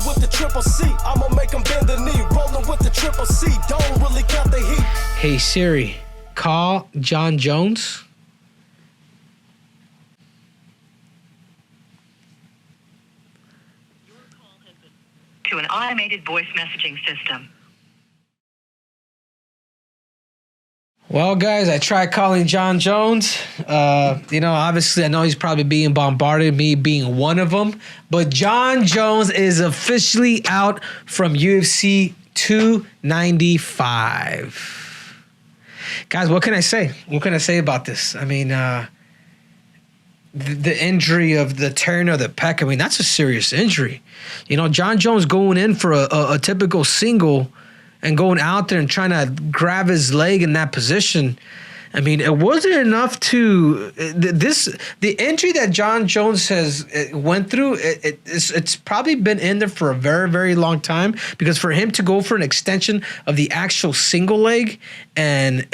Rolling with the triple C, I'ma make them bend the knee. Rolling with the triple C, don't really count the heat. Hey Siri, call Jon Jones. Your call has been to an automated voice messaging system. Well, guys, I tried calling Jon Jones. Obviously, I know he's probably being bombarded, me being one of them. But Jon Jones is officially out from UFC 295. Guys, what can I say? What can I say about this? I mean, the injury of the tearing of the pec, I mean, that's a serious injury. You know, Jon Jones going in for a typical single and going out there and trying to grab his leg in that position. I mean, it wasn't enough to the injury that Jon Jones has went through. It's probably been in there for a very, very long time, because for him to go for an extension of the actual single leg and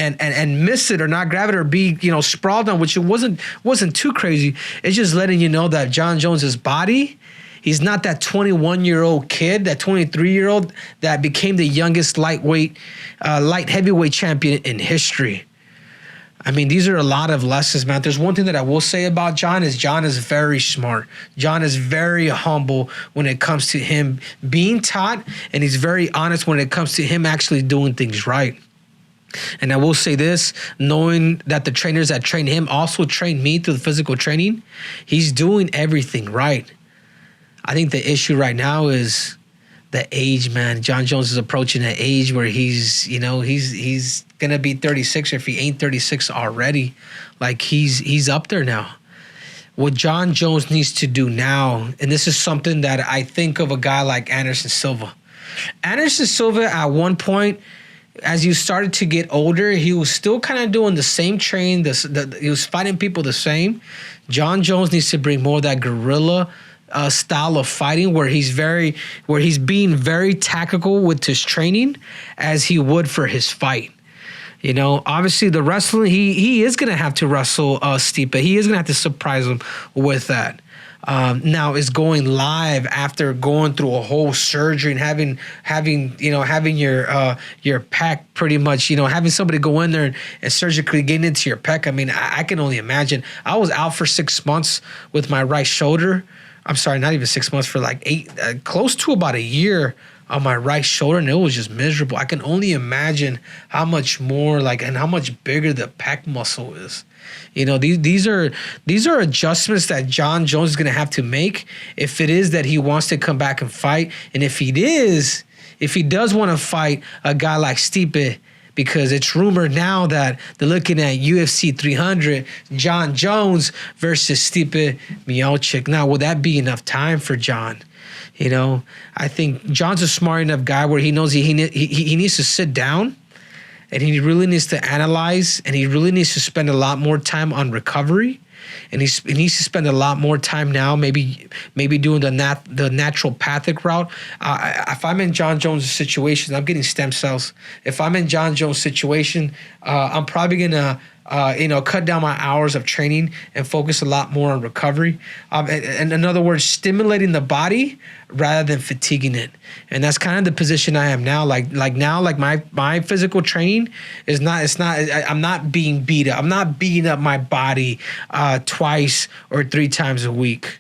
miss it or not grab it or be, sprawled on, which it wasn't too crazy. It's just letting you know that Jon Jones's body, he's not that 21-year-old kid, that 23-year-old that became the youngest light heavyweight champion in history. I mean, these are a lot of lessons, man. There's one thing that I will say about Jon is very smart. Jon is very humble when it comes to him being taught, and he's very honest when it comes to him actually doing things right. And I will say this, knowing that the trainers that train him also trained me through the physical training, he's doing everything right. I think the issue right now is the age, man. Jon Jones is approaching an age where he's gonna be 36, or if he ain't 36 already, like he's up there now. What Jon Jones needs to do now, and this is something that I think of a guy like Anderson Silva. Anderson Silva, at one point, as you started to get older, he was still kind of doing the same training. He was fighting people the same. Jon Jones needs to bring more of that guerrilla style of fighting, where he's being very tactical with his training as he would for his fight. You know, obviously the wrestling, he is going to have to wrestle Stipe. He is going to have to surprise him with that. Now is going live after going through a whole surgery and having your pec pretty much, having somebody go in there and surgically get into your pec. I mean, I can only imagine. I was out for 6 months with my right shoulder. I'm sorry, not even 6 months, for like close to about a year on my right shoulder, and it was just miserable. I can only imagine how much more and how much bigger the pec muscle is. These are adjustments that Jon Jones is going to have to make if it is that he wants to come back and fight, and if he does want to fight a guy like Stipe, because it's rumored now that they're looking at UFC 300, Jon Jones versus Stipe Miocic. Now, will that be enough time for Jon? I think Jon's a smart enough guy where he knows he needs to sit down, and he really needs to analyze, and he really needs to spend a lot more time on recovery. And he needs to spend a lot more time now, maybe doing the naturopathic route. If I'm in Jon Jones' situation, I'm getting stem cells. If I'm in Jon Jones' situation, I'm probably gonna cut down my hours of training and focus a lot more on recovery. And in other words, stimulating the body rather than fatiguing it. And that's kind of the position I am now. Like my physical training is not. I'm not being beat up. I'm not beating up my body twice or three times a week,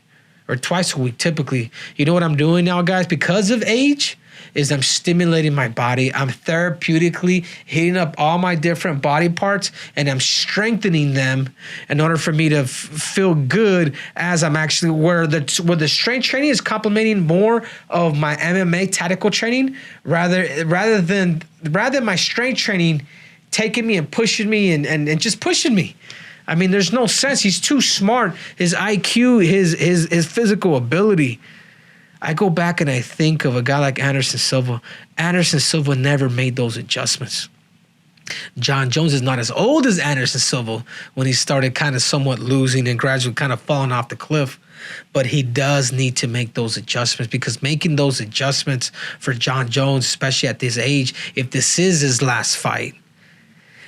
or twice a week typically. You know what I'm doing now, guys? Because of age, is I'm stimulating my body. I'm therapeutically hitting up all my different body parts, and I'm strengthening them in order for me to feel good as I'm actually where the strength training is complementing more of my MMA tactical training rather than my strength training taking me and pushing me and just pushing me. I mean, there's no sense. He's too smart. His IQ, his physical ability. I go back and I think of a guy like Anderson Silva. Anderson Silva never made those adjustments. Jon Jones is not as old as Anderson Silva when he started kind of somewhat losing and gradually kind of falling off the cliff. But he does need to make those adjustments, because making those adjustments for Jon Jones, especially at this age, if this is his last fight,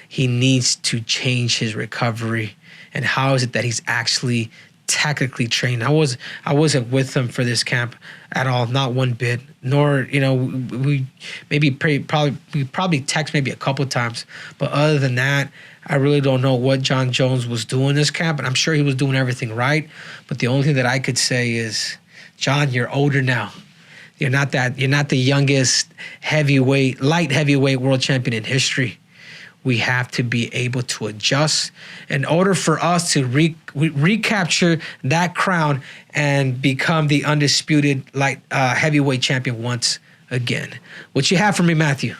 he needs to change his recovery. And how is it that he's actually tactically trained. I wasn't with them for this camp at all, not one bit. Nor, we probably text maybe a couple of times, but other than that, I really don't know what Jon Jones was doing this camp, and I'm sure he was doing everything right. But the only thing that I could say is, Jon, you're older now. You're not the youngest light heavyweight world champion in history. We have to be able to adjust in order for us to recapture that crown and become the undisputed light heavyweight champion once again. What you have for me, Matthew?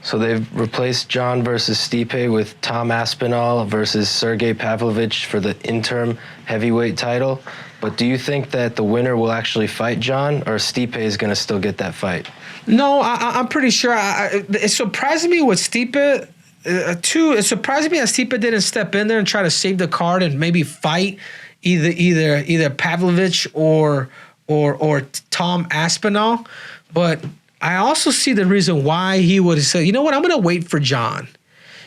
So they've replaced Jon versus Stipe with Tom Aspinall versus Sergei Pavlovich for the interim heavyweight title. But do you think that the winner will actually fight Jon, or Stipe is going to still get that fight? No, I'm pretty sure. It surprised me with Stipe. It surprised me that Stipe didn't step in there and try to save the card and maybe fight either Pavlovich or Tom Aspinall. But I also see the reason why he would say, you know what, I'm going to wait for Jon.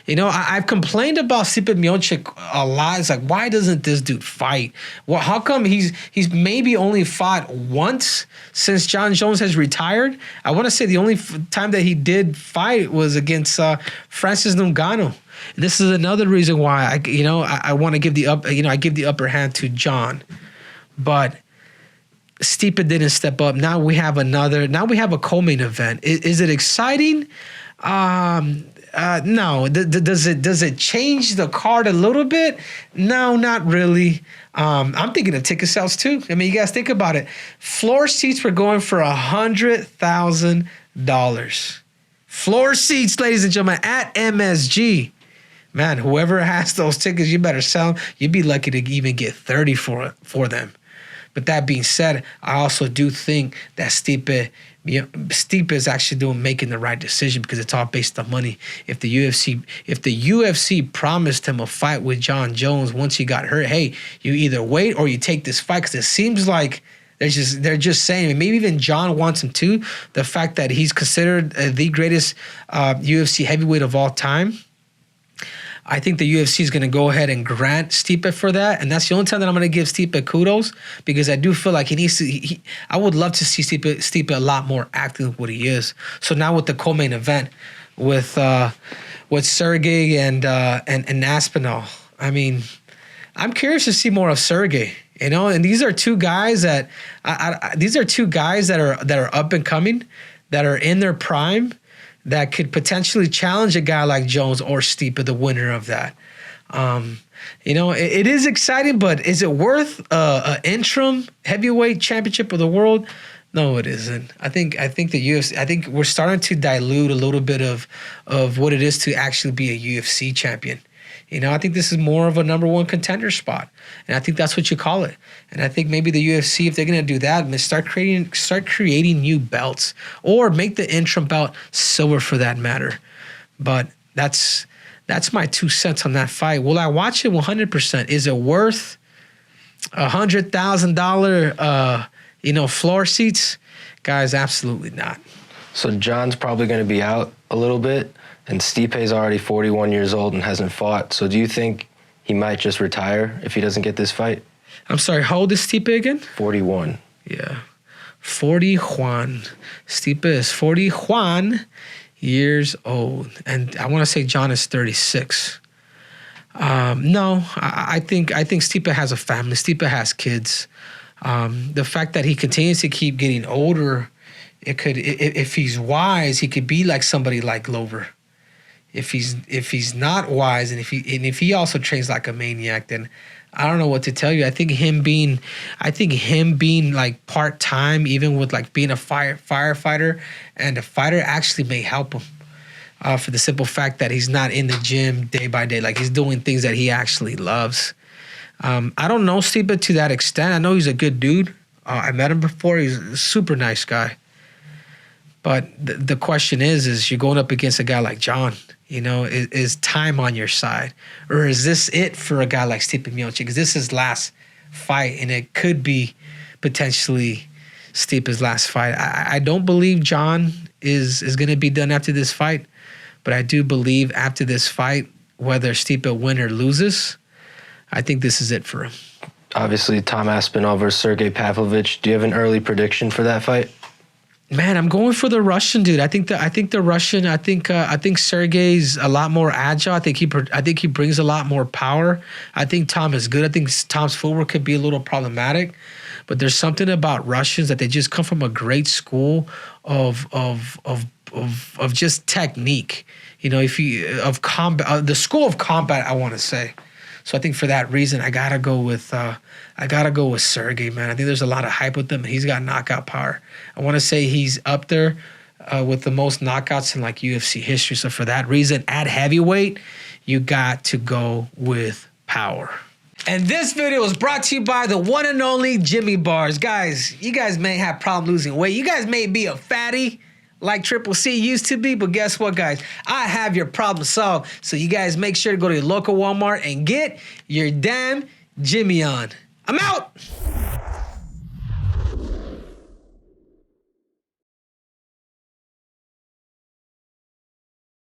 I've complained about Stipe Miocic a lot. It's like, why doesn't this dude fight? Well, how come he's maybe only fought once since Jon Jones has retired? I want to say the only time that he did fight was against Francis Ngannou. This is another reason why I want to give I give the upper hand to Jon, but Stipe didn't step up. Now we have a co-main event. Is it exciting? No. Does it change the card a little bit? No, not really. I'm thinking of ticket sales too. I mean, you guys think about it. Floor seats were going for $100,000. Floor seats, ladies and gentlemen, at MSG. Man, whoever has those tickets, you better sell them. You'd be lucky to even get 30 for them. But that being said, I also do think that Stipe is actually making the right decision, because it's all based on money. If the UFC promised him a fight with Jon Jones once he got hurt, hey, you either wait or you take this fight, because it seems like they're just saying, and maybe even Jon wants him too. The fact that he's considered the greatest UFC heavyweight of all time. I think the UFC is going to go ahead and grant Stipe for that, and that's the only time that I'm going to give Stipe kudos, because I do feel like he needs to. I would love to see Stipe a lot more active than what he is. So now with the co-main event with Sergei and Aspinall, I mean, I'm curious to see more of Sergei. And these are two guys that are up and coming, that are in their prime, that could potentially challenge a guy like Jones or Stipe, the winner of that. It is exciting, but is it worth an interim heavyweight championship of the world? No, it isn't. I think the UFC. I think we're starting to dilute a little bit of what it is to actually be a UFC champion. I think this is more of a number one contender spot, and I think that's what you call it. And I think maybe the UFC, if they're going to do that, start creating new belts, or make the interim belt silver for that matter. But that's my 2 cents on that fight. Will I watch it 100%? Is it worth $100,000? Floor seats, guys? Absolutely not. So Jon's probably going to be out a little bit, and Stipe's already 41 years old and hasn't fought. So do you think he might just retire if he doesn't get this fight? I'm sorry, how old is Stipe again? 41. Yeah, 41. Stipe is 41 years old, and I want to say Jon is 36. No, I think Stipe has a family. Stipe has kids. The fact that he continues to keep getting older, if he's wise, he could be like somebody like Glover. If he's not wise, and if he also trains like a maniac, then I don't know what to tell you. I think him being like part-time, even with like being a firefighter and a fighter, actually may help him. For the simple fact that he's not in the gym day by day, like he's doing things that he actually loves. I don't know Stipe to that extent. I know he's a good dude. I met him before. He's a super nice guy. But the question is you're going up against a guy like Jon. Is time on your side? Or is this it for a guy like Stipe Miocic? Is this his last fight? And it could be potentially Stipe's last fight. I don't believe Jon is going to be done after this fight. But I do believe after this fight, whether Stipe wins or loses, I think this is it for him. obviously Tom Aspinall versus Sergei Pavlovich. Do you have an early prediction for that fight? Man, I'm going for the Russian dude. I think the Russian. I think Sergey's a lot more agile. I think he brings a lot more power. I think Tom is good. I think Tom's footwork could be a little problematic, but there's something about Russians that they just come from a great school of just technique. You know, of combat, the school of combat, I want to say. So I think for that reason, I gotta go with Sergey, man. I think there's a lot of hype with him. He's got knockout power. I want to say he's up there with the most knockouts in like UFC history. So for that reason, at heavyweight, you got to go with power. And this video is brought to you by the one and only Jimmy Bars. Guys, you guys may have problem losing weight. You guys may be a fatty like Triple C used to be, but guess what, guys? I have your problem solved. So you guys make sure to go to your local Walmart and get your damn Jimmy on. I'm out.